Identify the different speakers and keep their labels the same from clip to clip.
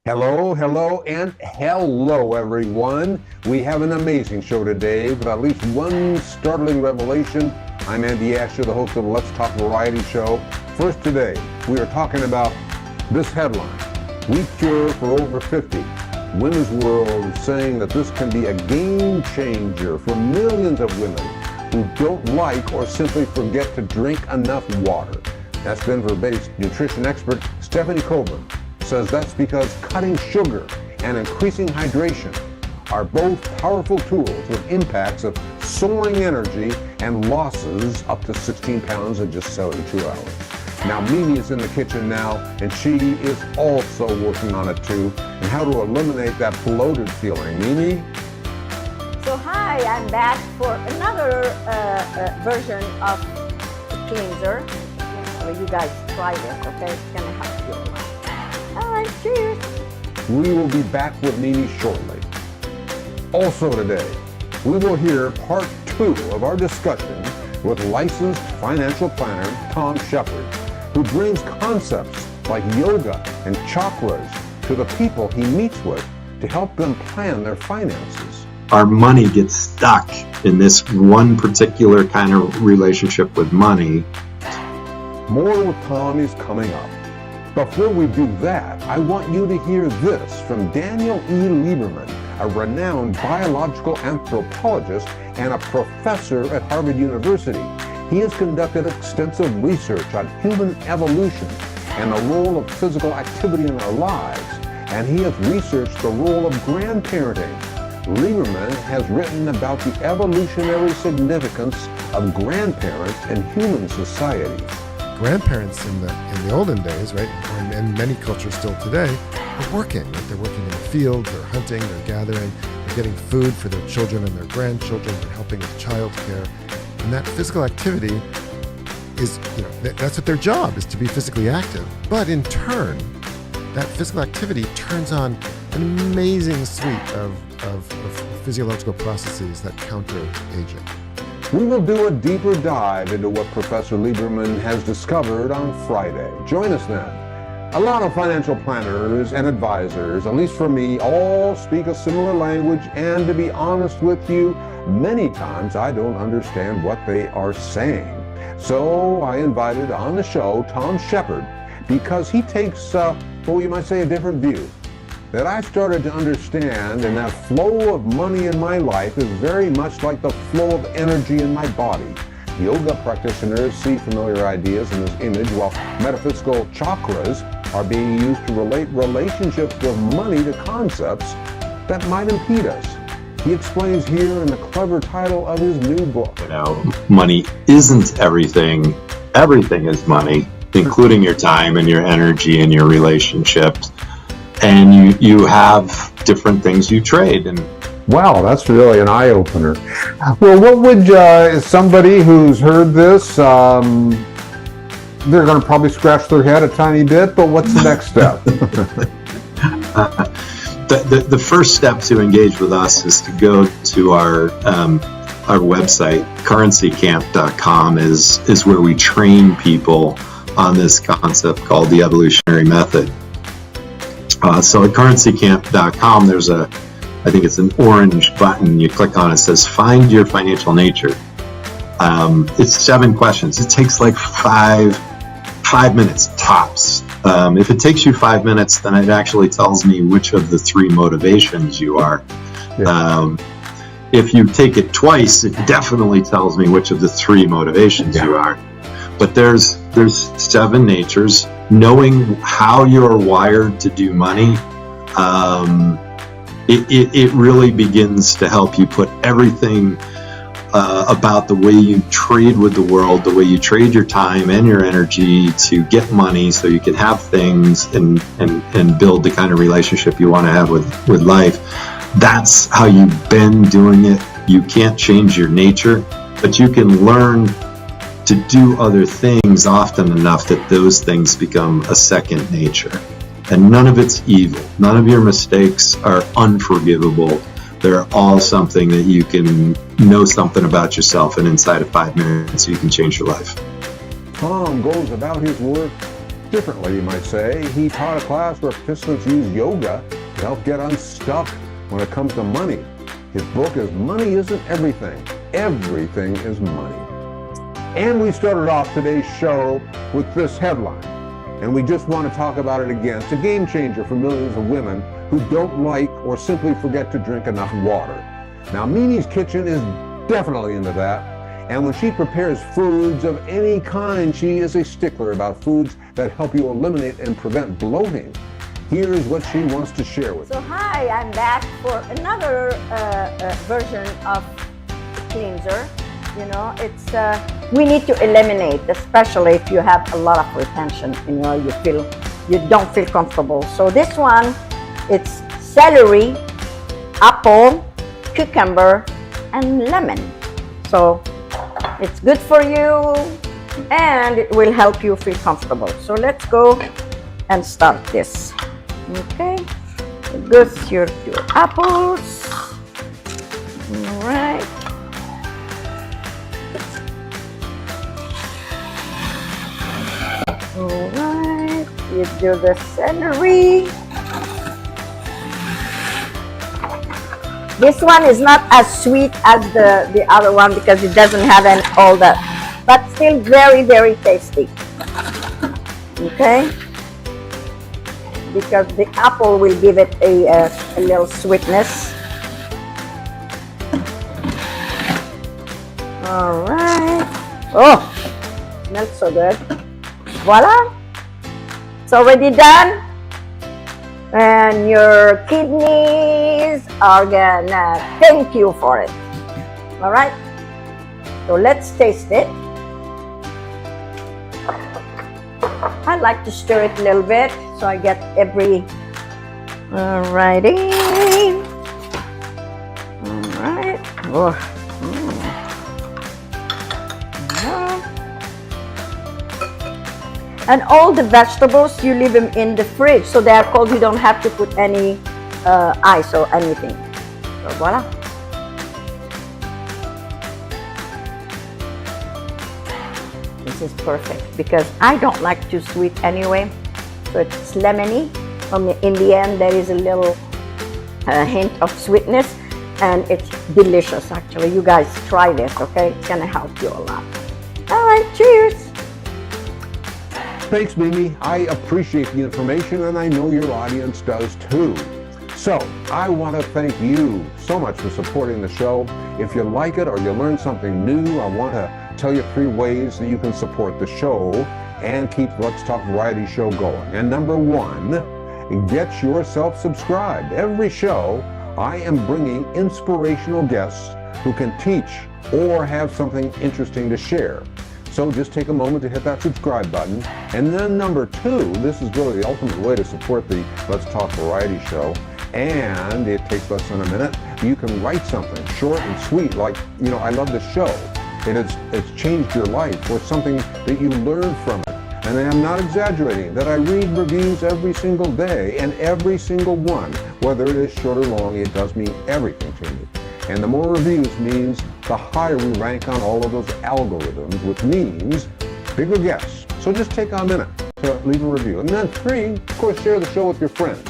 Speaker 1: And hello, everyone. We have an amazing show today with at least one startling revelation. I'm Andy Asher, the host of Let's Talk Variety Show. First today, we are talking about this headline. Wheat cure for over 50. Women's World is saying that this can be a game changer for millions of women who don't like or simply forget to drink enough water. That's Denver-based nutrition expert Stephanie Coburn says that's because cutting sugar and increasing hydration are both powerful tools with impacts of soaring energy and losses up to 16 pounds in just 72 hours. Now, Mimi is in the kitchen now, and she is also working on it too, and how to eliminate that bloated feeling. Mimi?
Speaker 2: So hi, I'm back for another version of the cleanser. You guys try this, okay? It's gonna help you. All right, cheers.
Speaker 1: We will be back with Mimi shortly. Also today, we will hear part 2 of our discussion with licensed financial planner Tom Shepard, who brings concepts like yoga and chakras to the people he meets with to help them plan their finances.
Speaker 3: Our money gets stuck in this one particular kind of relationship with money.
Speaker 1: More with Tom is coming up. Before we do that, I want you to hear this from Daniel E. Lieberman, a renowned biological anthropologist and a professor at Harvard University. He has conducted extensive research on human evolution and the role of physical activity in our lives, and he has researched the role of grandparenting. Lieberman has written about the evolutionary significance of grandparents in human society.
Speaker 4: Grandparents in the olden days, right, and many cultures still today, are working. Right? They're working in the fields, they're hunting, they're gathering, they're getting food for their children and their grandchildren, they're helping with childcare. And that physical activity is, that's what their job is, to be physically active. But in turn, that physical activity turns on an amazing suite of physiological processes that counter aging.
Speaker 1: We will do a deeper dive into what Professor Lieberman has discovered on Friday. Join us then. A lot of financial planners and advisors, at least for me, all speak a similar language, and to be honest with you, many times I don't understand what they are saying. So I invited on the show Tom Shepard because he takes, you might say, a different view that I've started to understand, and that flow of money in my life is very much like the flow of energy in my body. Yoga practitioners see familiar ideas in this image, while metaphysical chakras are being used to relate relationships with money to concepts that might impede us. He explains here in the clever title of his new book.
Speaker 3: Money isn't everything. Everything is money, including your time and your energy and your relationships. And you have different things you trade. And
Speaker 1: wow, that's really an eye-opener. Well, what would somebody who's heard this, they're going to probably scratch their head a tiny bit, but what's the next step?
Speaker 3: The first step to engage with us is to go to our website. Currencycamp.com is where we train people on this concept called the evolutionary method. So at currencycamp.com, there's I think it's an orange button. You click on it, says find your financial nature. It's 7 questions. It takes like five minutes tops. If it takes you 5 minutes, then it actually tells me which of the 3 motivations you are. Yeah. If you take it twice, it definitely tells me which of the 3 motivations you are. But there's 7 natures. Knowing how you're wired to do money, it really begins to help you put everything about the way you trade with the world, the way you trade your time and your energy to get money so you can have things and build the kind of relationship you want to have with life. That's how you've been doing it. You can't change your nature, but you can learn to do other things often enough that those things become a second nature. And none of it's evil. None of your mistakes are unforgivable. They're all something that you can know something about yourself, and inside of 5 minutes you can change your life.
Speaker 1: Tom goes about his work differently, you might say. He taught a class where participants use yoga to help get unstuck when it comes to money. His book is Money Isn't Everything. Everything is money. And we started off today's show with this headline, and we just want to talk about it again. It's a game changer for millions of women who don't like or simply forget to drink enough water. Now, Mimi's Kitchen is definitely into that. And when she prepares foods of any kind, she is a stickler about foods that help you eliminate and prevent bloating. Here's what she wants to share with you.
Speaker 2: So hi, I'm back for another version of the cleanser. You know, it's we need to eliminate, especially if you have a lot of retention. You know, you don't feel comfortable. So this one, it's celery, apple, cucumber, and lemon. So it's good for you, and it will help you feel comfortable. So let's go and start this. Okay, go to your apples. All right. All right, you do the celery. This one is not as sweet as the other one because it doesn't have all that, but still very, very tasty. Okay? Because the apple will give it a little sweetness. All right. Oh, smells so good. Voila. It's already done. And your kidneys are gonna thank you for it. All right? So let's taste it. I like to stir it a little bit so I get every. Alrighty. All right. Oh. And all the vegetables, you leave them in the fridge, so they are cold. You don't have to put any ice or anything. So voila. This is perfect because I don't like too sweet anyway. So it's lemony. In the end, there is a little hint of sweetness, and it's delicious actually. You guys try this, okay? It's gonna help you a lot. All right, cheers.
Speaker 1: Thanks, Mimi. I appreciate the information, and I know your audience does too. So I want to thank you so much for supporting the show. If you like it or you learn something new, I want to tell you 3 ways that you can support the show and keep Let's Talk Variety Show going. And number 1, get yourself subscribed. Every show, I am bringing inspirational guests who can teach or have something interesting to share. So just take a moment to hit that subscribe button. And then number 2, this is really the ultimate way to support the Let's Talk Variety Show. And it takes less than a minute. You can write something short and sweet, like, you know, I love the show. It's changed your life, or something that you learned from it. And I'm not exaggerating that I read reviews every single day, and every single one, whether it is short or long, it does mean everything to me. And the more reviews means the higher we rank on all of those algorithms, which means bigger guests. So just take a minute to leave a review. And then 3, of course, share the show with your friends.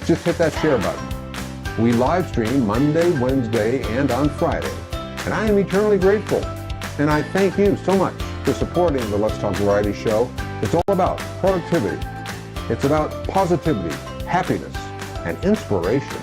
Speaker 1: Just hit that share button. We live stream Monday, Wednesday, and on Friday. And I am eternally grateful. And I thank you so much for supporting the Let's Talk Variety Show. It's all about productivity. It's about positivity, happiness, and inspiration.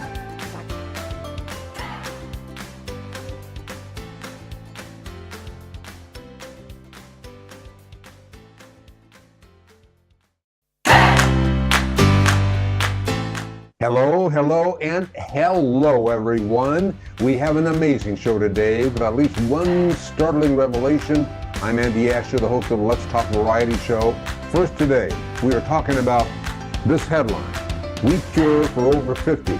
Speaker 1: Hello, hello, and hello, everyone. We have an amazing show today with at least one startling revelation. I'm Andy Asher, the host of the Let's Talk Variety Show. First today, we are talking about this headline, Wheat Cure for Over 50.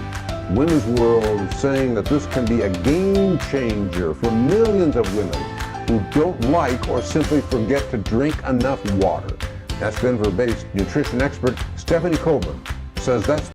Speaker 1: Women's World is saying that this can be a game changer for millions of women who don't like or simply forget to drink enough water. That's Denver-based nutrition expert Stephanie Coburn says that's